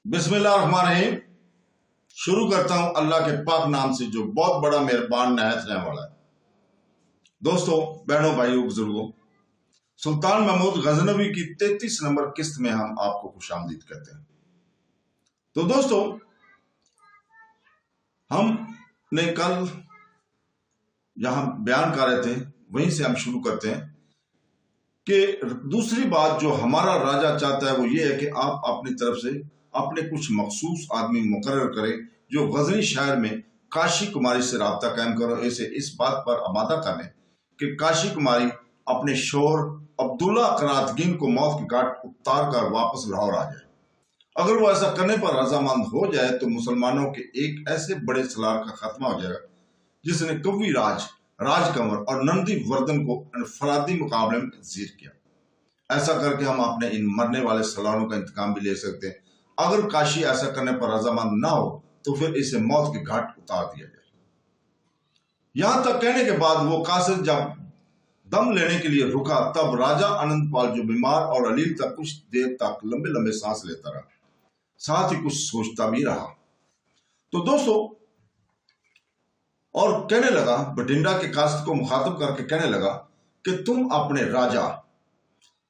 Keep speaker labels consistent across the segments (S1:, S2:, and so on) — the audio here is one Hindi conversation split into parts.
S1: बिस्मिल्लाहिर्रहमानिर्रहीम। शुरू करता हूं अल्लाह के पाक नाम से जो बहुत बड़ा मेहरबान नहायत रहने वाला है। दोस्तों, बहनों, भाइयों, बुजुर्गों, सुल्तान महमूद गजनवी की 33 नंबर किस्त में हम आपको खुशामदीद कहते हैं। तो दोस्तों, हमने कल यहां बयान कर रहे थे, वहीं से हम शुरू करते हैं कि दूसरी बात जो हमारा राजा चाहता है वो ये है कि आप अपनी तरफ से अपने कुछ मखसूस आदमी मुकर्रर करें जो गजनी शहर में काशी कुमारी से रब्ता कायम करो। इसे इस बात पर आमादा करें कि काशी कुमारी अपने शोहर अब्दुल्ला करातगीन को मौत की घाट उतार कर वापस लाहौर आ जाए। अगर वो ऐसा करने पर रजामंद हो जाए तो मुसलमानों के एक ऐसे बड़े सलार का खात्मा हो जाएगा जिसने कवि राज, राजकंवर और नंदी वर्धन को इनफरादी मुकाबले में जीत किया। ऐसा करके हम अपने इन मरने वाले सलारों का इंतकाम भी ले सकते हैं। अगर काशी ऐसा करने पर रजामंद ना हो तो फिर इसे मौत के घाट उतार दिया जाए। यहां तक कहने के बाद वो कासिद जब दम लेने के लिए रुका तब राजा आनंदपाल जो बीमार और अलील तक कुछ देर तक लंबे लंबे सांस लेता रहा, साथ ही कुछ सोचता भी रहा। तो दोस्तों, और कहने लगा, बठिंडा के कासिद को मुखातब करके कहने लगा कि तुम अपने राजा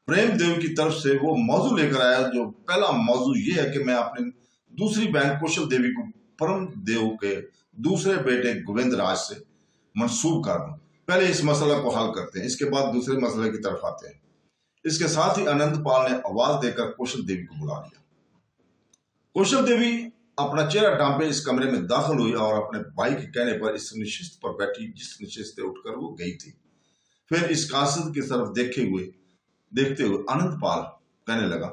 S1: प्रेमदेव की तरफ से वो मौजू लेकर आया। जो पहला मौजू ये है कि मैं अपनी दूसरी बहन कौशल देवी को परम देव के दूसरे बेटे गोविंद राज से मंसूब कर दूं। पहले इस मसला को हल करते हैं, इसके बाद दूसरे मसले की तरफ आते हैं। इसके साथ ही आनंदपाल ने आवाज देकर कौशल देवी को बुला लिया। कौशल देवी अपना चेहरा ढांपे इस कमरे में दाखिल हुई और अपने भाई के कहने पर इस निशिस्त पर बैठी जिस निशिस्त से उठकर वो गई थी। फिर इस कासिद की तरफ देखते हुए आनंदपाल कहने लगा,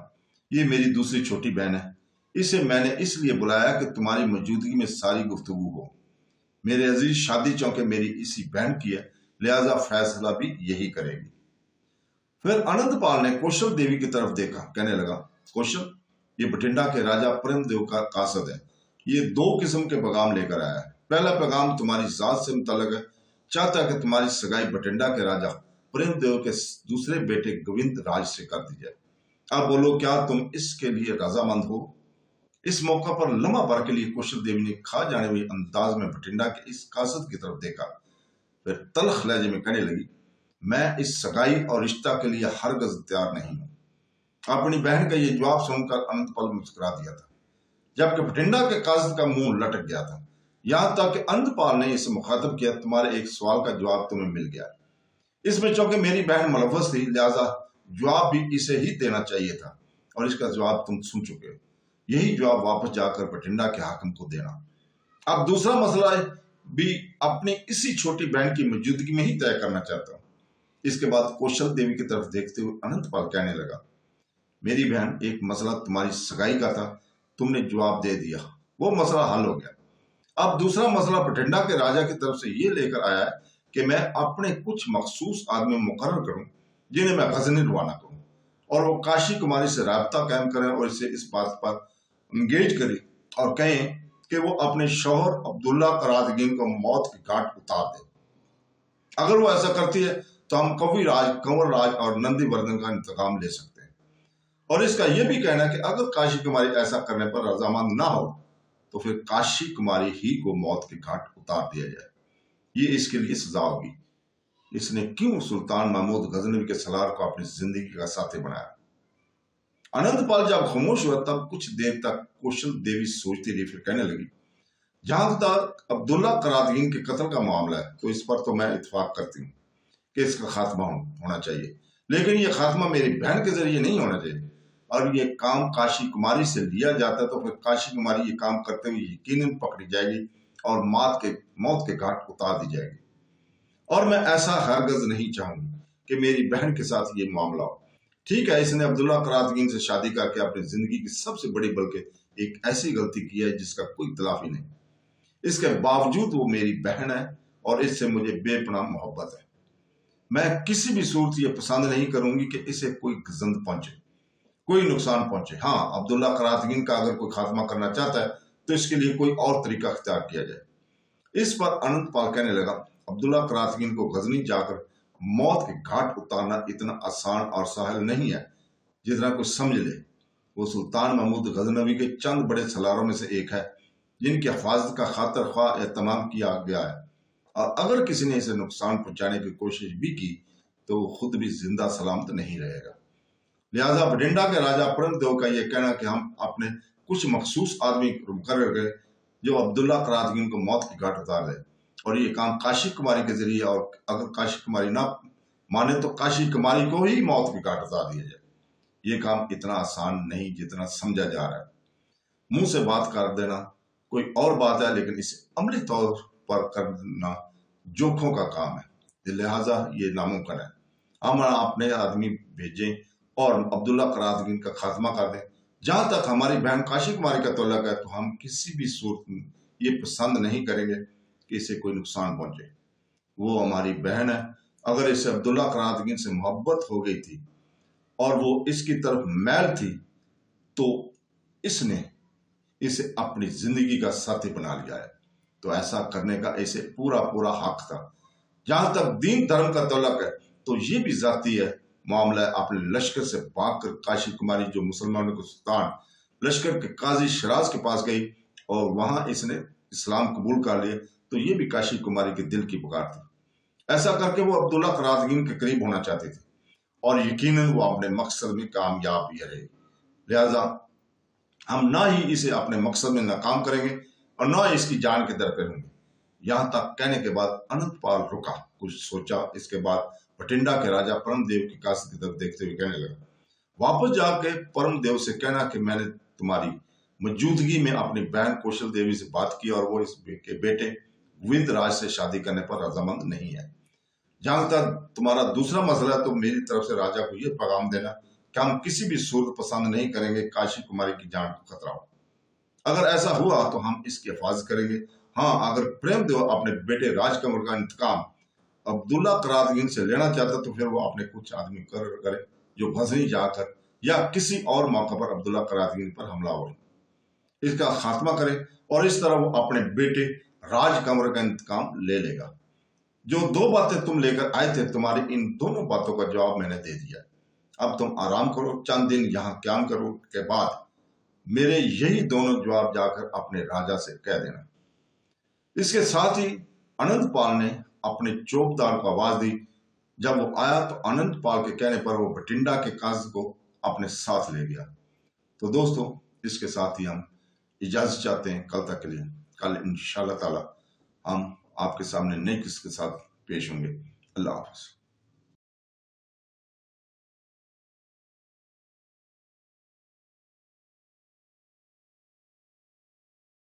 S1: ये मेरी दूसरी छोटी बहन है। इसे मैंने इसलिए बुलाया कि तुम्हारी मौजूदगी में सारी गुफ्तगू हो। मेरे अजीज, शादी चौंके मेरी इसी बहन की है, लिहाजा फैसला भी यही करेगी। फिर आनंदपाल ने कौशल देवी की तरफ देखा, कहने लगा, कौशल, ये बठिंडा के राजा प्रेमदेव का कासिद है। ये दो किस्म के पैगाम लेकर आया है। पहला पैगाम तुम्हारी जात से मुतल्लक है, चाहता है कि तुम्हारी सगाई बठिंडा के राजा प्रेमदेव के दूसरे बेटे गोविंद राज से कर दी जाए। अब बोलो, क्या तुम इसके लिए रजामंद हो? इस मौका पर लम्हा भर के लिए कौशल देवी ने खा जाने हुए अंदाज में बठिंडा के इस कासिद की तरफ देखा। फिर तल्ख लहजे में कहने लगी, मैं इस सगाई और रिश्ता के लिए हरगज तैयार नहीं हूं। अपनी बहन का यह जवाब सुनकर आनंदपाल मुस्कुरा दिया था, जबकि बठिंडा के कासिद का मुंह लटक गया था। यहां तक कि आनंदपाल ने इसे मुखातब किया, तुम्हारे एक सवाल का जवाब तुम्हें मिल गया। इसमें चूंकि मेरी बहन मुलव्वस थी, लिहाजा जवाब भी इसे ही देना चाहिए था और इसका जवाब तुम सुन चुके हो। यही जवाब वापस जाकर बठिंडा के हाकिम को देना। अब दूसरा मसला भी अपनी इसी छोटी बहन की मौजूदगी में ही तय करना चाहता हूं। इसके बाद कौशल देवी की तरफ देखते हुए अनंतपाल कहने लगा, मेरी बहन, एक मसला तुम्हारी सगाई का था, तुमने जवाब दे दिया, वो मसला हल हो गया। अब दूसरा मसला बठिंडा के राजा की तरफ से ये लेकर आया है कि मैं अपने कुछ मखसूस आदमी मुकर्रर करूं जिन्हें मैं गजनी रवाना करूं और वो काशी कुमारी से राब्ता कायम करें और इसे इस बात पर इंगेज करें और कहें कि वो अपने शौहर अब्दुल्ला करातगीन को मौत की घाट उतार दे। अगर वो ऐसा करती है तो हम कवि राज, कंवर राज और नंदी वर्धन का इंतकाम ले सकते हैं। और इसका यह भी कहना है कि अगर काशी कुमारी ऐसा करने पर रजामंद ना हो तो फिर काशी कुमारी ही को मौत की घाट उतार दिया जाए। ये इसके लिए सजा होगी। इसने क्यों सुल्तान महमूद गजनवी के सलार को अपनी जिंदगी का साथी बनाया? आनंदपाल जब खामोश हुआ तब कुछ देर तक कौशल देवी सोचती रही, फिर कहने लगी, जहां तक अब्दुल्ला करातगीन के कत्ल का मामला है तो इस पर तो मैं इत्फाक करती हूँ कि इसका खात्मा होना चाहिए, लेकिन यह खात्मा मेरी बहन के जरिए नहीं होना चाहिए। और ये काम काशी कुमारी से लिया जाता तो फिर काशी कुमारी ये काम करते हुए यकीनन पकड़ी जाएगी और मौत के घाट उतार दी जाएगी। और मैं ऐसा हरगज नहीं चाहूंगी कि मेरी बहन के साथ ये मामला हो। ठीक है, इसने अब्दुल्ला करातगीन से शादी करके अपनी जिंदगी की सबसे बड़ी बल्कि एक ऐसी गलती की है जिसका कोई इख्तिलाफ ही नहीं। इसके बावजूद वो मेरी बहन है और इससे मुझे बेपनाह मोहब्बत है। मैं किसी भी सूरत ये पसंद नहीं करूंगी कि इसे कोई गजंद पहुंचे, कोई नुकसान पहुंचे। हाँ, अब्दुल्ला करातगीन का अगर कोई खात्मा करना चाहता है तो इसके लिए कोई और तरीका अख्तियार किया जाए। इस पर आनंदपाल कहने लगा, अब्दुल्ला करातगीन को गजनी जाकर मौत के घाट उतारना इतना आसान और सहल नहीं है जितना कोई समझ ले। वो सुल्तान महमूद गजनवी के चंद बड़े सलारों में से एक है जिनकी हिफाजत का खातर ख्वाह एहतमाम किया गया है, और अगर किसी ने इसे नुकसान पहुंचाने की कोशिश भी की तो वो खुद भी जिंदा सलामत नहीं रहेगा। लिहाजा बठिंडा के राजा परमदेव का यह कहना कि हम अपने कुछ मखसूस आदमी मुकर्रर गए जो अब्दुल्ला करातगीन को मौत की घाट उतार दे, और ये काम काशी कुमारी के जरिए, और अगर काशी कुमारी ना माने तो काशी कुमारी को ही मौत की घाट उतार दिया जाए, ये काम इतना आसान नहीं जितना समझा जा रहा है। मुंह से बात कर देना कोई और बात है, लेकिन इसे अमली तौर पर करना जोखों का काम है, लिहाजा ये नामुमकिन है। हम अपने आदमी भेजें और अब्दुल्ला करातगीन का खात्मा कर दें। जहां तक हमारी बहन काशी कुमारी का तल्लुक है तो हम किसी भी सूरत में ये पसंद नहीं करेंगे कि इसे कोई नुकसान पहुंचे। वो हमारी बहन है। अगर इसे अब्दुल्ला करातगीन से मोहब्बत हो गई थी और वो इसकी तरफ मैल थी तो इसने इसे अपनी जिंदगी का साथी बना लिया है, तो ऐसा करने का इसे पूरा पूरा हक था। जहां तक दीन धर्म का तल्लुक है तो ये भी जाती है मामला है। अपने लश्कर से भागकर काशी कुमारी जो मुसलमानों के सुल्तान लश्कर के काजी शराज के पास गई और वहां इसने इस्लाम कबूल कर लिया, तो ये भी काशी कुमारी के दिल की पुकार थी। ऐसा करके वो अब्दुल्ला करातगीन के करीब होना चाहती थी और यकीनन वो अपने मकसद में कामयाब भी रहे। लिहाजा हम ना ही इसे अपने मकसद में नाकाम करेंगे और ना ही इसकी जान के दर करेंगे। यहां तक कहने के बाद अनंतपाल रुका, कुछ सोचा, इसके बाद बठिंडा के राजा परमदेव की काशी की तरफ देखते हुए कहने लगा, वापस जाके परमदेव से कहना कि मैंने तुम्हारी मौजूदगी में अपनी बहन कौशल देवी से बात की और वो इसके बेटे गोविंद राज से शादी करने पर रजामंद नहीं है। जहां तक तुम्हारा दूसरा मसला है तो मेरी तरफ से राजा को यह पैगाम देना कि हम किसी भी सूरत पसंद नहीं करेंगे काशी कुमारी की जान को खतरा हो। अगर ऐसा हुआ तो हम इसकी हिफाजत करेंगे। हाँ, अगर प्रेमदेव अपने बेटे राजकमल का इंतकाम अब्दुल्ला करातगीन से लेना चाहता तो फिर वो अपने कुछ आदमी करे जो गजनी जाकर या किसी और मौके पर अब्दुल्ला करातगीन पर हमला हो, इसका खात्मा करे और इस तरह वो अपने बेटे राजकमल का इंतकाम ले लेगा। जो दो बातें तुम लेकर आए थे, तुम्हारी इन दोनों बातों का जवाब मैंने दे दिया। अब तुम आराम करो, चंद दिन यहाँ क्याम करो के बाद मेरे यही दोनों जवाब जाकर अपने राजा से कह देना। इसके साथ ही अनंतपाल ने अपने चौकीदार को आवाज दी। जब वो आया तो अनंतपाल के कहने पर वो बठिंडा के काजी को अपने साथ ले गया। तो दोस्तों, इसके साथ ही हम इजाजत चाहते हैं कल तक के लिए। कल इंशाअल्लाह ताला हम आपके सामने नई किस्त के साथ पेश होंगे। अल्लाह हाफ़िज़।